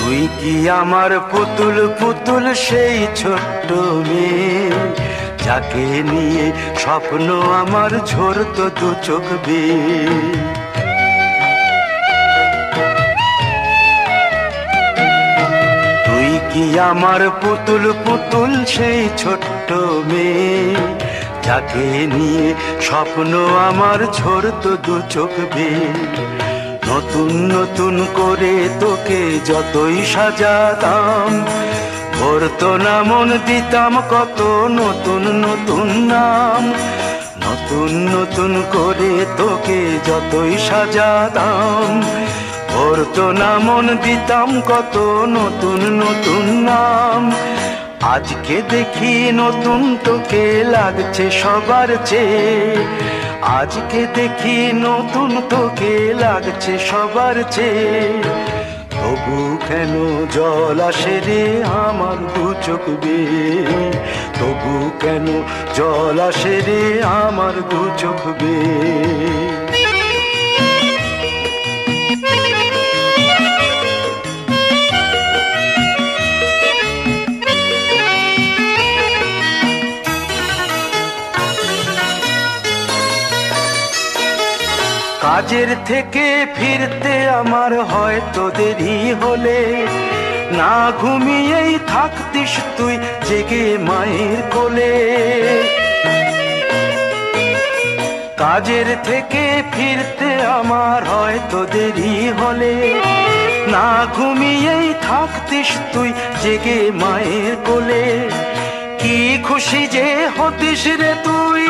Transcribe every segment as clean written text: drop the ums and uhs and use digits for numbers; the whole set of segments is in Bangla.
তুই কি আমার পুতুল পুতুল সেই ছোট্ট মেয়ে, যাকে নিয়ে স্বপ্ন আমার ঝরতো দু চোখ বেয়ে। তুই কি আমার পুতুল পুতুল সেই ছোট্ট মেয়ে, যাকে নিয়ে স্বপ্ন আমার ঝরতো দু চোখ বেয়ে। নতুন নতুন করে তোকে যতই সাজাতাম, ভরতো না মন, দিতাম কত নতুন নতুন নাম। নতুন নতুন করে তোকে যতই সাজাতাম, ভরতো না মন, দিতাম কত নতুন নতুন নাম। আজকে দেখি নতুন তোকে লাগছে সবার চেয়ে, আজকে দেখি নতুন তোকে লাগছে সবার চেয়ে। তবু কেন জল আসে রে আমার দু চোখ বেয়ে, তবু কেন জল আসে রে আমার দু চোখ বেয়ে। কাজের থেকে ফিরতে আমার হয়তো দেরি হলে, না ঘুমিয়েই থাকতিস তুই জেগে মায়ের কোলে। কাজের থেকে ফিরতে আমার হয়তো দেরি হলে, না ঘুমিয়েই থাকতিস তুই জেগে মায়ের কোলে। কি খুশি যে হতিস রে তুই,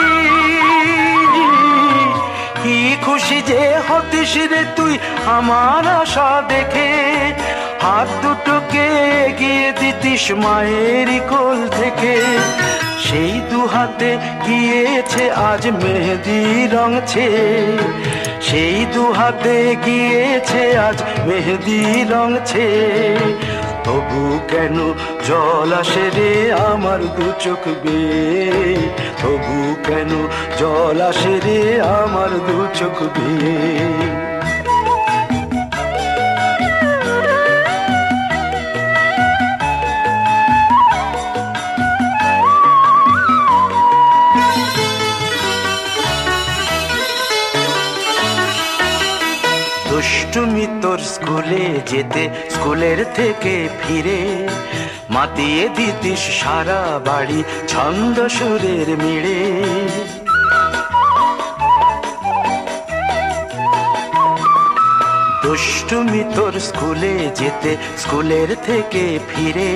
কি খুশি যে হতিস রে তুই আমার আশা দেখে। হাত দুটোকে এগিয়ে দিতিস মায়ের কোল থেকে, সেই দু হাতে গিয়েছে আজ মেহেদি রঙছে, সেই দু হাতে গিয়েছে আজ মেহেদি রঙছে। তবু কেন জল আসে রে আমার দু চোখ বেয়ে, তবু কেন জল আসে রে আমার দু চোখ বেয়ে। দুষ্টুমি তোর স্কুলে যেতে, স্কুলের থেকে ফিরে মাতিয়ে দিতিস সারা বাড়ি ছন্দ সুরের মিড়ে। দুষ্টুমি তোর স্কুলে যেতে, স্কুলের থেকে ফিরে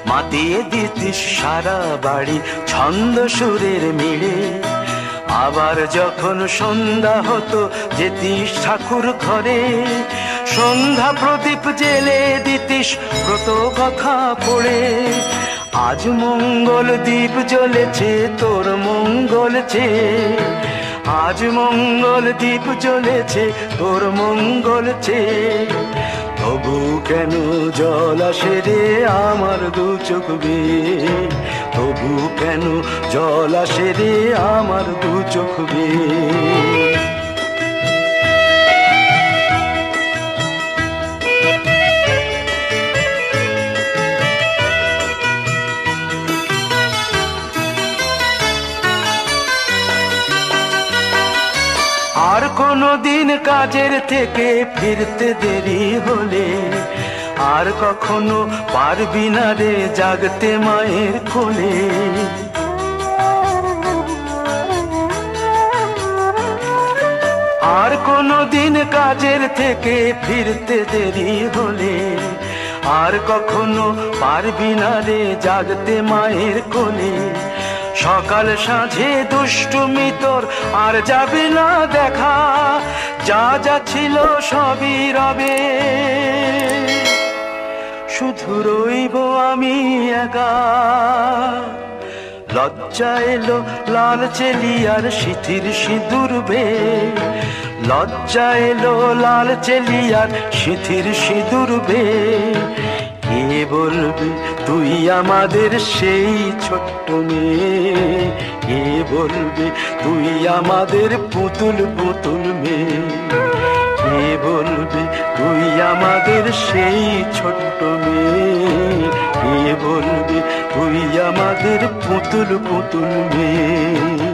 মাতিয়ে দিতিস সারা বাড়ি ছন্দ সুরের মিড়ে। আবার যখন সন্ধ্যা হতো যেতিস ঠাকুর ঘরে, সন্ধ্যা প্রদীপ জেলে দিতিস ব্রত কথা পড়ে। আজ মঙ্গল দ্বীপ জ্বলেছে তোর মঙ্গল চেয়ে, আজ মঙ্গল দ্বীপ জ্বলেছে তোর মঙ্গল চেয়ে। তবু কেন জল আসে রে আমার দু চোখ বেয়ে, তবু কেন জল আসে রে আমার দু চোখ বেয়ে। আর কোনো দিন কাজের থেকে ফিরতে দেরি হলে, আর কখনো পারবি না রে জাগতে মায়ের কোলে। আর কোনো দিন কাজের থেকে ফিরতে দেরি হলে, আর কখনো পারবি না রে জাগতে মায়ের কোলে। সকাল সাঁঝে দুষ্টুমি তোর আর যাবে না দেখা, যা যা ছিল সবই রবে, শুধু রইব আমি একা। লজ্জা এলো লাল চেলিয়ার সিথির সিঁদুর বেয়ে, লজ্জা এলো লাল চেলিয়ার সিথির সিঁদুর বেয়ে। কে বলবে তুই আমাদের সেই ছোট্ট মেয়ে, কে বলবে তুই আমাদের পুতুল পুতুল মেয়ে, কে বলবে তুই আমাদের সেই ছোট্ট মেয়ে, কে বলবে তুই আমাদের পুতুল পুতুল মেয়ে।